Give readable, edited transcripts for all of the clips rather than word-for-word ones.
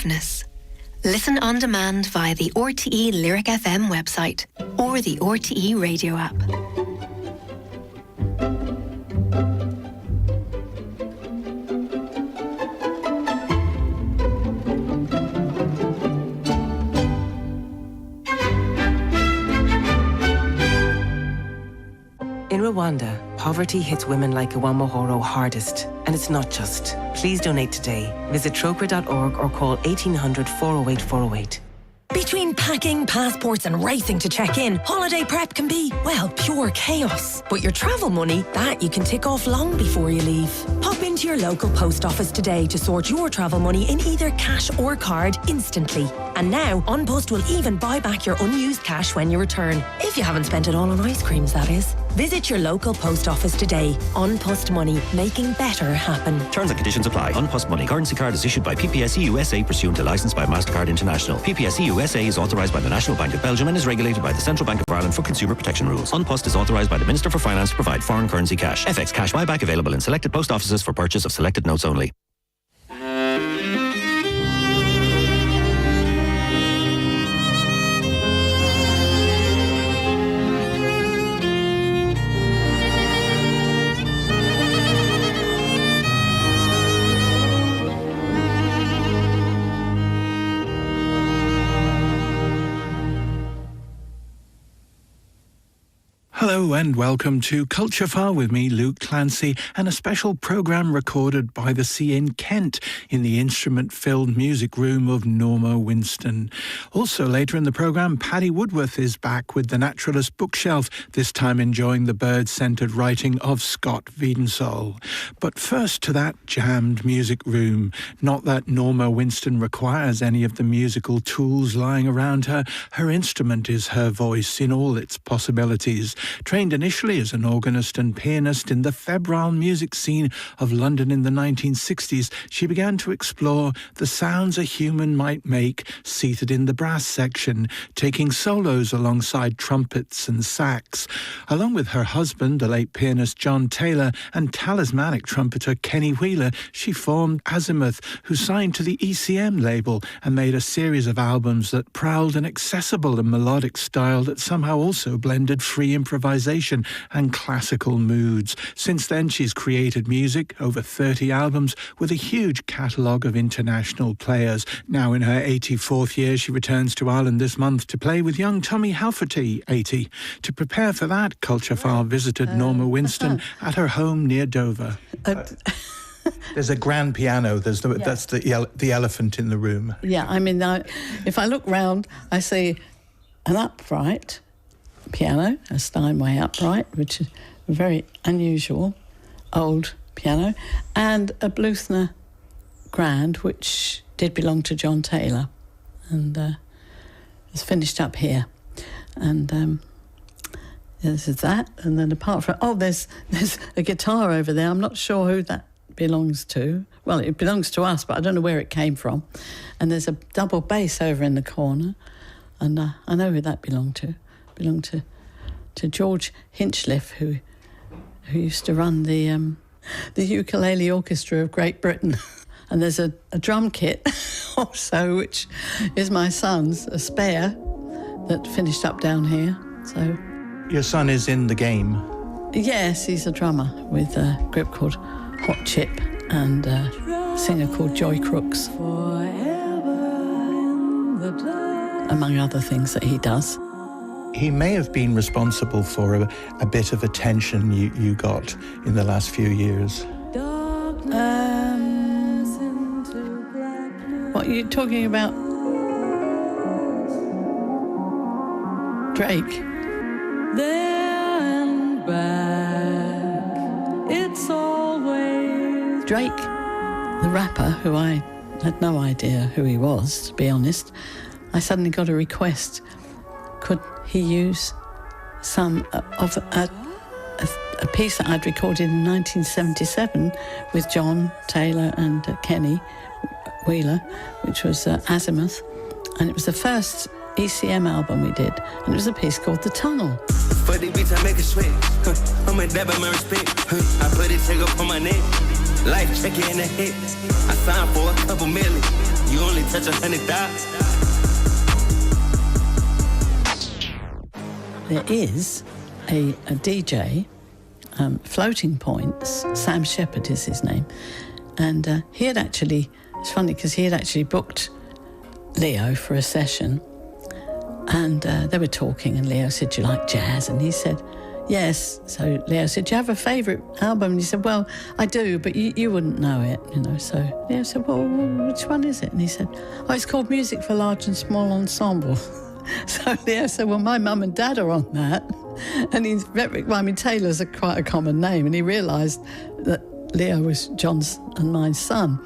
softness. Listen on demand via the RTÉ Lyric FM website or the RTÉ radio app. In Rwanda, poverty hits women like Iwamahoro hardest. And it's not just. Please donate today. Visit tropra.org or call 1800 408 408. Between packing, passports and racing to check in, holiday prep can be, well, pure chaos. But your travel money, that you can tick off long before you leave. Pop into your local post office today to sort your travel money in either cash or card instantly. And now, An Post will even buy back your unused cash when you return. If you haven't spent it all on ice creams, that is. Visit your local post office today. An Post Money, making better happen. Terms and conditions apply. An Post Money currency card is issued by PPSE USA pursuant to licence by MasterCard International. PPSE USA is authorised by the National Bank of Belgium and is regulated by the Central Bank of Ireland for consumer protection rules. An Post is authorised by the Minister for Finance to provide foreign currency cash. FX cash buyback available in selected post offices for purchase of selected notes only. Hello and welcome to Culture File with me, Luke Clancy, and a special programme recorded by the Sea in Kent in the instrument-filled music room of Norma Winston. Also later in the programme, Paddy Woodworth is back with The Naturalist Bookshelf, this time enjoying the bird-centred writing of Scott Wiedensall. But first to that jammed music room. Not that Norma Winston requires any of the musical tools lying around her. Her instrument is her voice in all its possibilities. Trained initially as an organist and pianist in the febrile music scene of London in the 1960s, she began to explore the sounds a human might make seated in the brass section, taking solos alongside trumpets and sax. Along with her husband, the late pianist John Taylor, and talismanic trumpeter Kenny Wheeler, she formed Azimuth, who signed to the ECM label and made a series of albums that prowled an accessible and melodic style that somehow also blended free improvisation and classical moods. Since then, she's created music, over 30 albums, with a huge catalogue of international players. Now in her 84th year, she returns to Ireland this month to play with young Tommy Halferty, 80. To prepare for that, Culture File visited Norma Winston at her home near Dover. There's a grand piano. That's the elephant in the room. Yeah, I mean, if I look round, I see an upright piano, a Steinway upright, which is a very unusual old piano, and a Bluthner grand, which did belong to John Taylor, and is finished up here. And this is that, and then apart from there's a guitar over there. I'm not sure who that belongs to. Well, it belongs to us, but I don't know where it came from. And there's a double bass over in the corner, and I know who that belonged to George Hinchliffe, who used to run the ukulele orchestra of Great Britain. And there's a drum kit also, which is my son's, a spare that finished up down here. So your son is in the game? Yes, he's a drummer with a group called Hot Chip and a singer called Joy Crooks, among other things that he does. He may have been responsible for a bit of attention you got in the last few years. What are you talking about? Drake. There and back, it's always... Drake, the rapper, who I had no idea who he was, to be honest. I suddenly got a request. Could he use some of a piece that I'd recorded in 1977 with John Taylor and Kenny Wheeler, which was Azimuth, and it was the first ECM album we did, and it was a piece called The Tunnel. For the beats I make it sweat, I'm a dab my respect, I put it check up on my neck, life check in the hit, I signed for a couple million. You only touch 100,000. There is a DJ, Floating Points, Sam Shepherd is his name, and he had actually, it's funny because he had actually booked Leo for a session, and they were talking, and Leo said, "Do you like jazz?" And he said, "Yes." So Leo said, "Do you have a favourite album?" And he said, "Well, I do, but you wouldn't know it, you know." So Leo said, "Well, which one is it?" And he said, "Oh, it's called Music for Large and Small Ensemble." So Leo said, "Well, my mum and dad are on that." And Taylor's quite a common name, and he realised that Leo was John's and my son.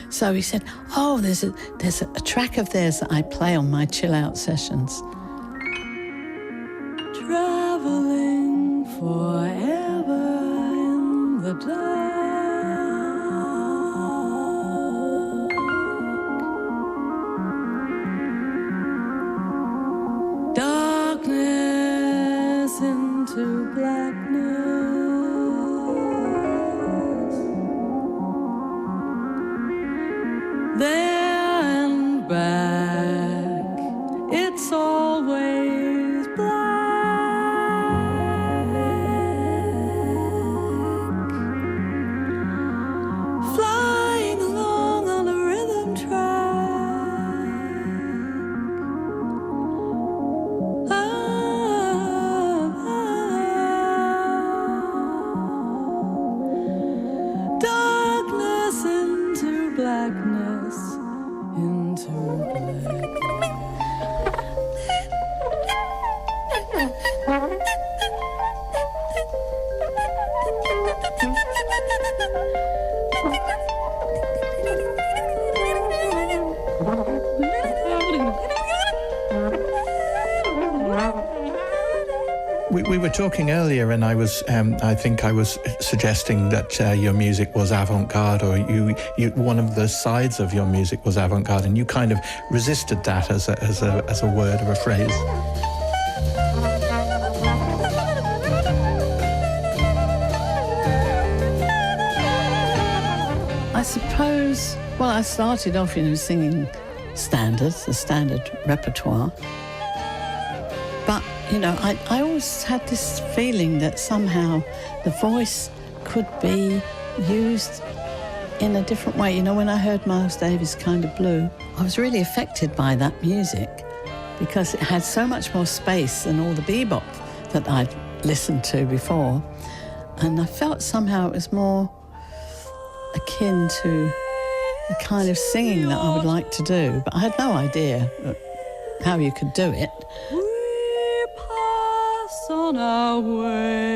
So he said, "Oh, there's a track of theirs that I play on my chill out sessions." Traveling forever in the dark. Darkness into blackness. There and back, it's always black. Flying along on a rhythm track. Darkness into blackness, into blackness. We were talking earlier, and I think I was suggesting that your music was avant-garde, or you one of the sides of your music was avant-garde, and you kind of resisted that as a word or a phrase. I suppose, well, I started off, singing standards, the standard repertoire. But, I always had this feeling that somehow the voice could be used in a different way. When I heard Miles Davis' Kind of Blue, I was really affected by that music because it had so much more space than all the bebop that I'd listened to before. And I felt somehow it was more akin to the kind of singing that I would like to do. But I had no idea how you could do it. On our way.